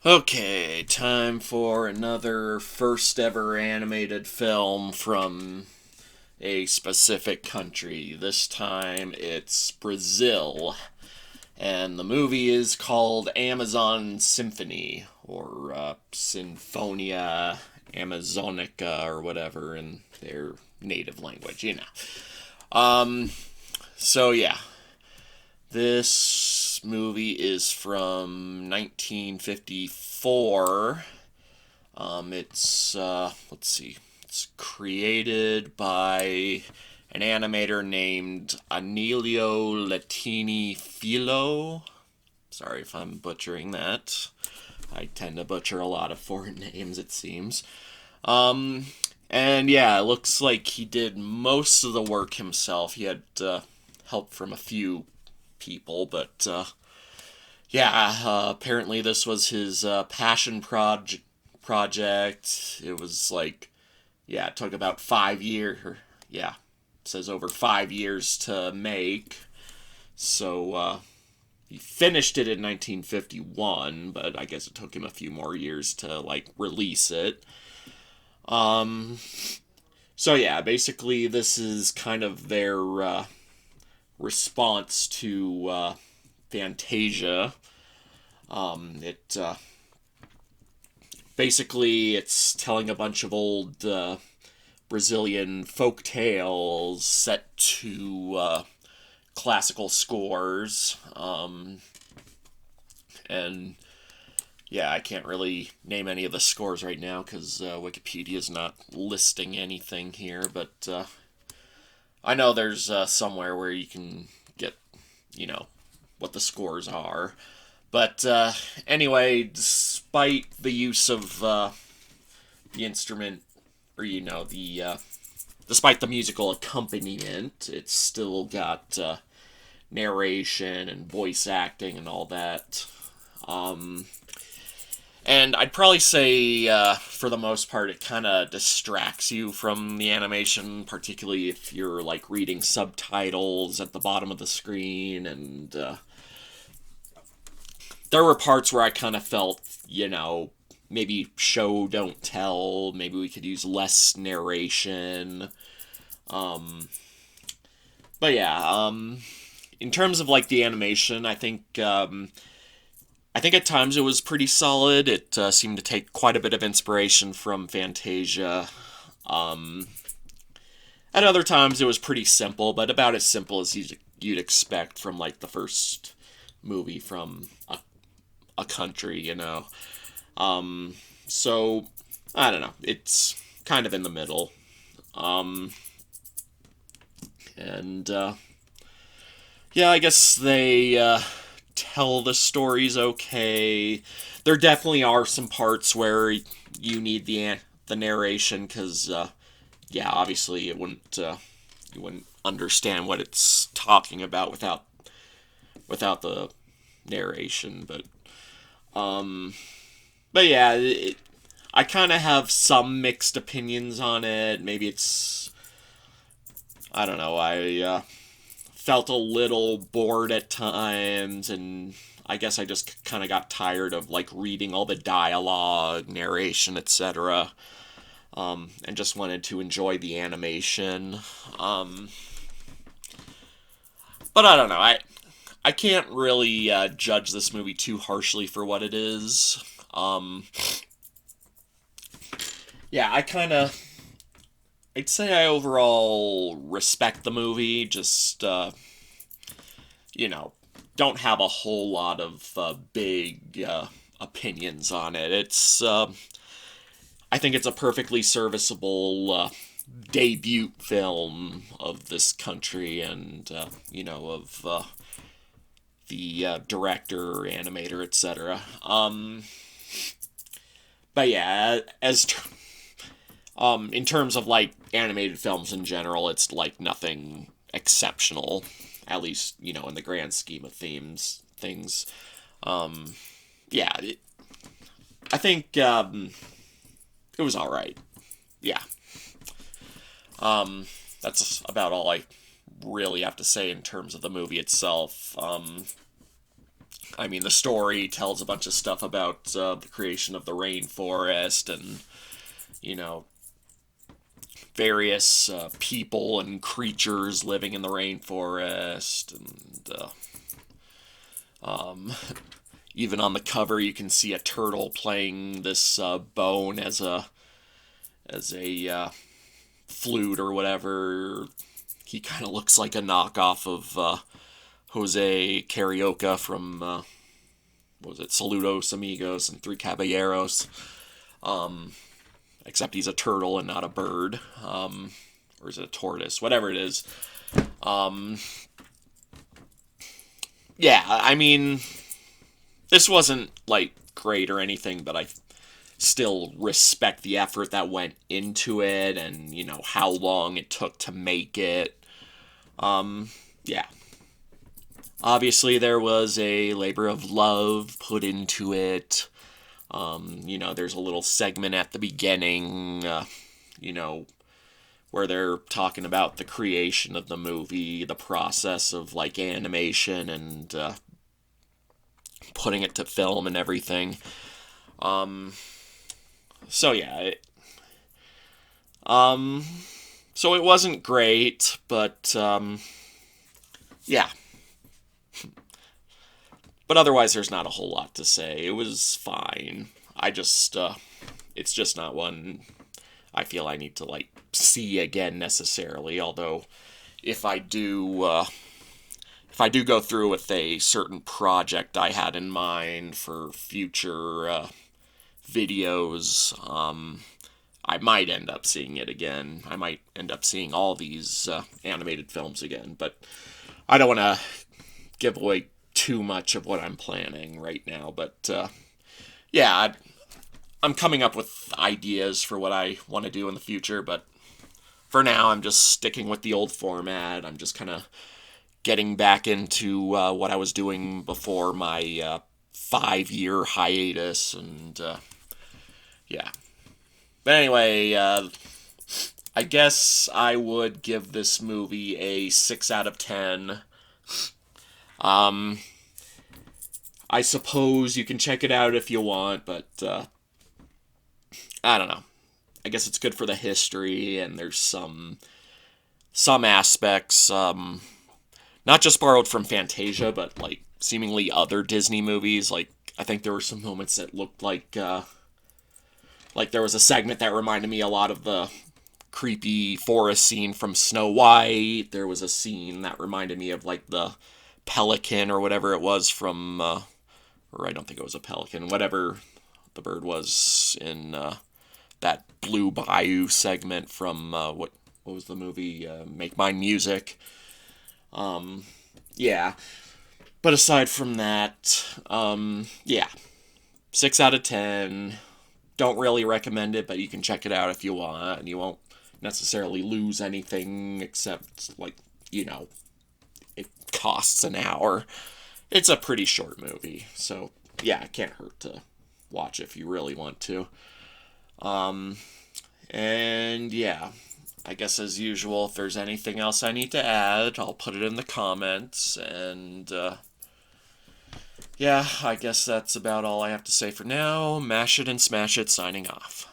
Okay, time for another first ever animated film from a specific country. This time it's Brazil, and the movie is called Amazon Symphony, or Sinfonia Amazonica, or whatever in their native language. Um, so yeah, this movie is from 1954. Let's see, it's created by an animator named Anelio Latini Filo. Sorry if I'm butchering that. I tend to butcher a lot of foreign names, it seems. Um, and yeah, it looks like he did most of the work himself. He had help from a few people, but yeah, apparently this was his project. It was like, yeah, it took about 5 years. Yeah, it says over 5 years to make. So he finished it in 1951, but I guess it took him a few more years to like release it. Um, so yeah, basically this is kind of their response to Fantasia. It basically it's telling a bunch of old Brazilian folk tales set to classical scores, and yeah, I can't really name any of the scores right now because Wikipedia's not listing anything here, but I know there's somewhere where you can get, you know, what the scores are. But anyway, despite the use of the instrument, or despite the musical accompaniment, it's still got narration and voice acting and all that. Um, and I'd probably say, for the most part, it kind of distracts you from the animation, particularly if you're like reading subtitles at the bottom of the screen. And there were parts where I kind of felt, maybe show don't tell. Maybe we could use less narration. Um, but yeah, in terms of like the animation, I think at times it was pretty solid. It seemed to take quite a bit of inspiration from Fantasia. Um, at other times it was pretty simple, but about as simple as you'd expect from like the first movie from a country. So I don't know. It's kind of in the middle. Um, and yeah, I guess they tell the stories okay. There definitely are some parts where you need the narration because yeah, obviously you wouldn't understand what it's talking about without the narration. Um, but yeah, I kind of have some mixed opinions on it. Maybe it's I don't know. I felt a little bored at times, and I guess I just kind of got tired of like reading all the dialogue, narration, etc. And just wanted to enjoy the animation. Um, but I don't know. I can't really judge this movie too harshly for what it is. Yeah, I'd say I overall respect the movie. Just you know, don't have a whole lot of big opinions on it. I think it's a perfectly serviceable debut film of this country, and of the director, animator, etc. But yeah, in terms of like animated films in general, it's like nothing exceptional, at least in the grand scheme of things. Um, yeah, I think it was all right. Yeah, um, that's about all I really have to say in terms of the movie itself. I mean, the story tells a bunch of stuff about the creation of the rainforest and, you know, various people and creatures living in the rainforest. And even on the cover, you can see a turtle playing this bone as a flute or whatever. He kind of looks like a knockoff of Jose Carioca from what was it, Saludos Amigos and Three Caballeros. Except he's a turtle and not a bird, or is it a tortoise? Whatever it is. Yeah, I mean, this wasn't like great or anything, but I still respect the effort that went into it, and how long it took to make it. Yeah. Obviously, there was a labor of love put into it. There's a little segment at the beginning, where they're talking about the creation of the movie, the process of like animation and putting it to film and everything. So yeah, so it wasn't great, but yeah. But otherwise, there's not a whole lot to say. It was fine. It's just not one I feel I need to like see again necessarily. Although, if I do, go through with a certain project I had in mind for future videos, I might end up seeing it again. I might end up seeing all these animated films again, but I don't want to give away too much of what I'm planning right now. But yeah, I'm coming up with ideas for what I want to do in the future, but for now, I'm just sticking with the old format. I'm just kind of getting back into what I was doing before my 5-year hiatus, and yeah. But anyway, I guess I would give this movie a 6 out of 10. I suppose you can check it out if you want, but I don't know. I guess it's good for the history, and there's some aspects, not just borrowed from Fantasia, but like seemingly other Disney movies. Like I think there were some moments that looked like there was a segment that reminded me a lot of the creepy forest scene from Snow White. There was a scene that reminded me of like the pelican or whatever it was from, or I don't think it was a pelican, whatever the bird was in that Blue Bayou segment from what was the movie? Make Mine Music. Yeah. But aside from that, yeah, 6 out of 10. Don't really recommend it, but you can check it out if you want, and you won't necessarily lose anything except, like, it costs an hour. It's a pretty short movie, so yeah, it can't hurt to watch if you really want to. And yeah, I guess as usual, if there's anything else I need to add, I'll put it in the comments, and yeah, I guess that's about all I have to say for now. Mash it and smash it, signing off.